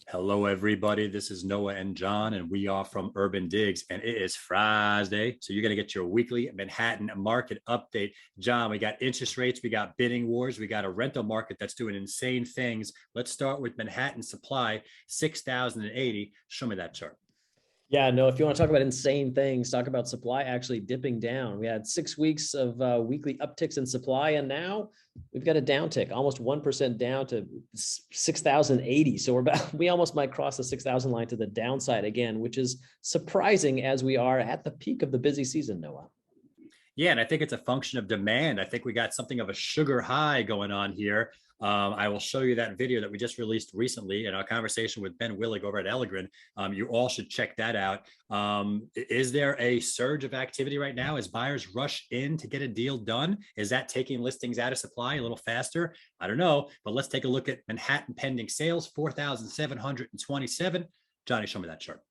Hello, everybody. This is Noah and John, and we are from UrbanDigs, and it is Friday. So you're going to get your weekly Manhattan market update. John, we got interest rates, we got bidding wars, we got a rental market that's doing insane things. Let's start with Manhattan supply, 6,080. Show me that chart. Yeah, no, if you want to talk about insane things, talk about supply actually dipping down. We had 6 weeks of weekly upticks in supply, and now we've got a downtick, almost 1% down to 6,080. So we almost might cross the 6,000 line to the downside again, which is surprising as we are at the peak of the busy season, Noah. Yeah, and I think it's a function of demand. I think we got something of a sugar high going on here. I will show you that video that we just released recently in our conversation with Ben Willig over at Elegran. You all should check that out. Is there a surge of activity right now as buyers rush in to get a deal done? Is that taking listings out of supply a little faster? I don't know, but let's take a look at Manhattan pending sales, 4,727. Johnny, show me that chart.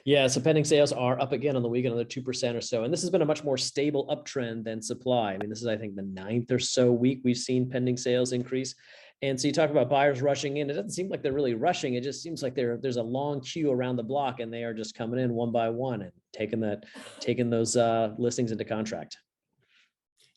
Yeah, so pending sales are up again on the week, another 2% or so. And this has been a much more stable uptrend than supply. I mean, this is, I think, the ninth or so week we've seen pending sales increase. And so you talk about buyers rushing in. It doesn't seem like they're really rushing. It just seems like there's a long queue around the block, and they are just coming in one by one and taking those listings into contract.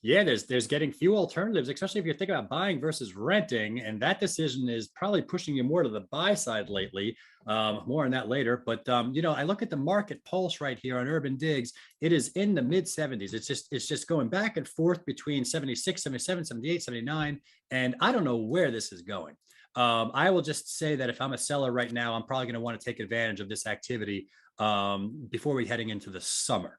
Yeah, there's getting few alternatives, especially if you're thinking about buying versus renting, and that decision is probably pushing you more to the buy side lately. More on that later. But I look at the market pulse right here on UrbanDigs. It is in the mid 70s. It's just going back and forth between 76, 77, 78, 79, and I don't know where this is going. I will just say that if I'm a seller right now, I'm probably going to want to take advantage of this activity before we're heading into the summer.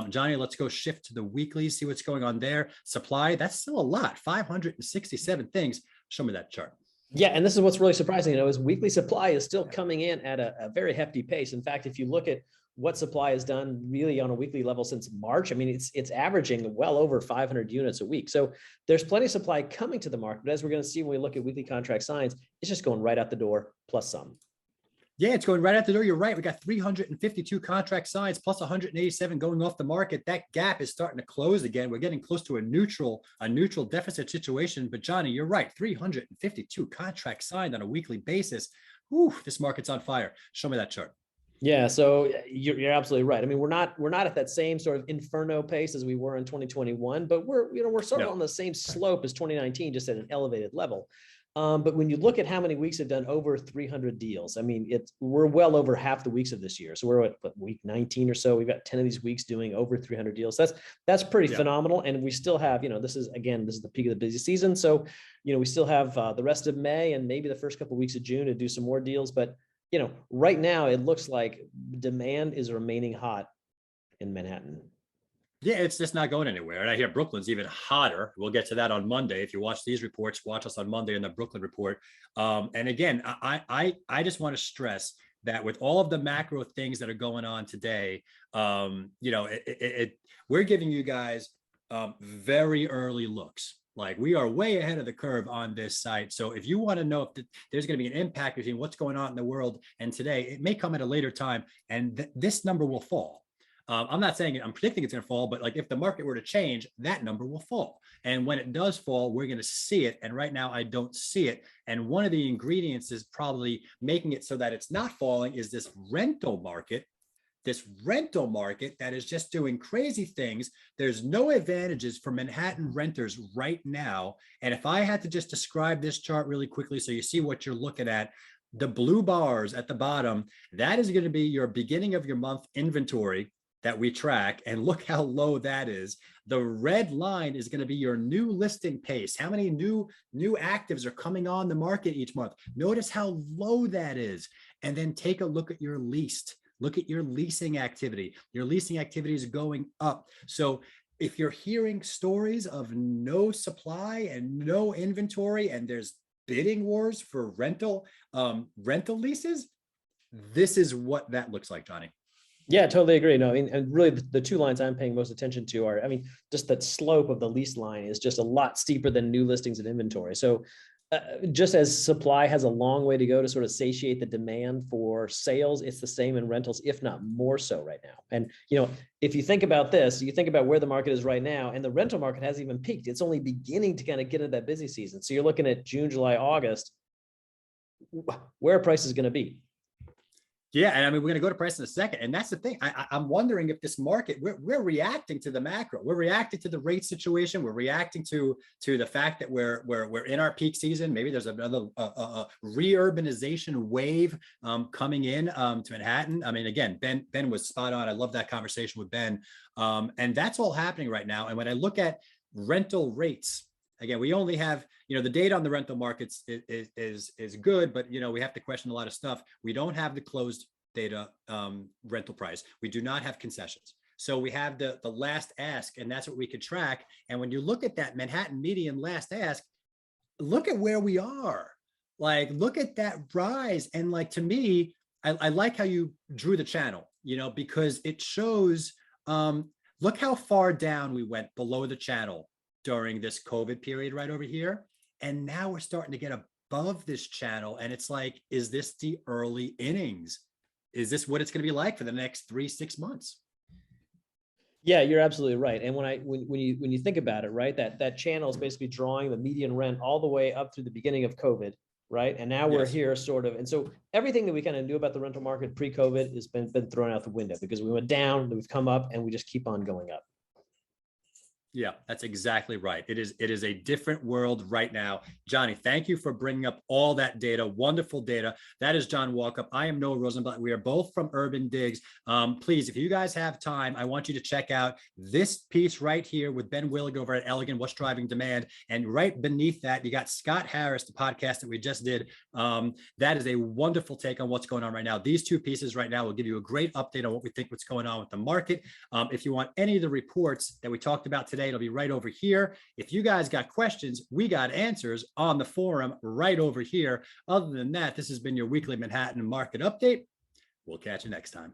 Johnny, let's go shift to the weekly, see what's going on there. Supply, that's still a lot, 567 things. Show me that chart. Yeah, and this is what's really surprising, is weekly supply is still coming in at a very hefty pace. In fact, if you look at what supply has done really on a weekly level since March, I mean, it's averaging well over 500 units a week. So there's plenty of supply coming to the market. But as we're going to see when we look at weekly contract signs, it's just going right out the door, plus some. Yeah, it's going right out the door. You're right. We got 352 contract signs plus 187 going off the market. That gap is starting to close again. We're getting close to a neutral deficit situation. But Johnny, you're right. 352 contracts signed on a weekly basis. Whew, this market's on fire. Show me that chart. Yeah, so you're absolutely right. I mean, we're not at that same sort of inferno pace as we were in 2021, but we're sort of on the same slope as 2019, just at an elevated level. But when you look at how many weeks have done over 300 deals, I mean, we're well over half the weeks of this year. So we're at week 19 or so. We've got 10 of these weeks doing over 300 deals. That's pretty phenomenal. And we still have, this is the peak of the busy season. So, we still have the rest of May and maybe the first couple of weeks of June to do some more deals. But, right now it looks like demand is remaining hot in Manhattan. Yeah, it's just not going anywhere. And I hear Brooklyn's even hotter. We'll get to that on Monday. If you watch these reports, watch us on Monday in the Brooklyn report. And again, I just want to stress that with all of the macro things that are going on today, we're giving you guys very early looks. Like, we are way ahead of the curve on this site. So if you want to know if there's going to be an impact between what's going on in the world and today, it may come at a later time, and this number will fall. I'm not saying I'm predicting it's going to fall, but like, if the market were to change, that number will fall. And when it does fall, we're going to see it. And right now I don't see it. And one of the ingredients is probably making it so that it's not falling is this rental market that is just doing crazy things. There's no advantages for Manhattan renters right now. And if I had to just describe this chart really quickly so you see what you're looking at, the blue bars at the bottom, that is going to be your beginning of your month inventory that we track, and look how low that is. The red line is going to be your new listing pace. How many new actives are coming on the market each month? Notice how low that is. And then take a look at your leased. Look at your leasing activity. Your leasing activity is going up. So if you're hearing stories of no supply and no inventory, and there's bidding wars for rental leases, this is what that looks like, Johnny. Yeah, totally agree. No, I mean, and really the two lines I'm paying most attention to are, I mean, just that slope of the lease line is just a lot steeper than new listings and inventory. So just as supply has a long way to go to sort of satiate the demand for sales, it's the same in rentals, if not more so right now. And, if you think about this, you think about where the market is right now, and the rental market hasn't even peaked. It's only beginning to kind of get into that busy season. So you're looking at June, July, August, where are prices going to be? Yeah, and I mean, we're going to go to price in a second, and that's the thing. I'm wondering if this market, we're reacting to the macro, we're reacting to the rate situation, we're reacting to the fact that we're in our peak season. Maybe there's another re-urbanization wave coming in to Manhattan. I mean, again, Ben was spot on. I love that conversation with Ben, and that's all happening right now. And when I look at rental rates, again, we only have, the data on the rental markets is good, but we have to question a lot of stuff. We don't have the closed data rental price. We do not have concessions. So we have the last ask, and that's what we could track. And when you look at that Manhattan median last ask, look at where we are. Like, look at that rise. And like, to me, I like how you drew the channel, because it shows, look how far down we went below the channel during this COVID period right over here. And now we're starting to get above this channel. And it's like, is this the early innings? Is this what it's going to be like for the next 3-6 months? Yeah, you're absolutely right. And when you think about it, right, that channel is basically drawing the median rent all the way up through the beginning of COVID, right? And now we're here sort of, and so everything that we kind of knew about the rental market pre-COVID has been thrown out the window, because we went down, we've come up, and we just keep on going up. Yeah, that's exactly right. It is a different world right now. Johnny, thank you for bringing up all that data. Wonderful data. That is John Walkup. I am Noah Rosenblatt. We are both from UrbanDigs. Please, if you guys have time, I want you to check out this piece right here with Ben Willig over at Elegant, What's Driving Demand. And right beneath that, you got Scott Harris, the podcast that we just did. That is a wonderful take on what's going on right now. These two pieces right now will give you a great update on what we think what's going on with the market. If you want any of the reports that we talked about today, it'll be right over here. If you guys got questions, we got answers on the forum right over here. Other than that, this has been your weekly Manhattan market update. We'll catch you next time.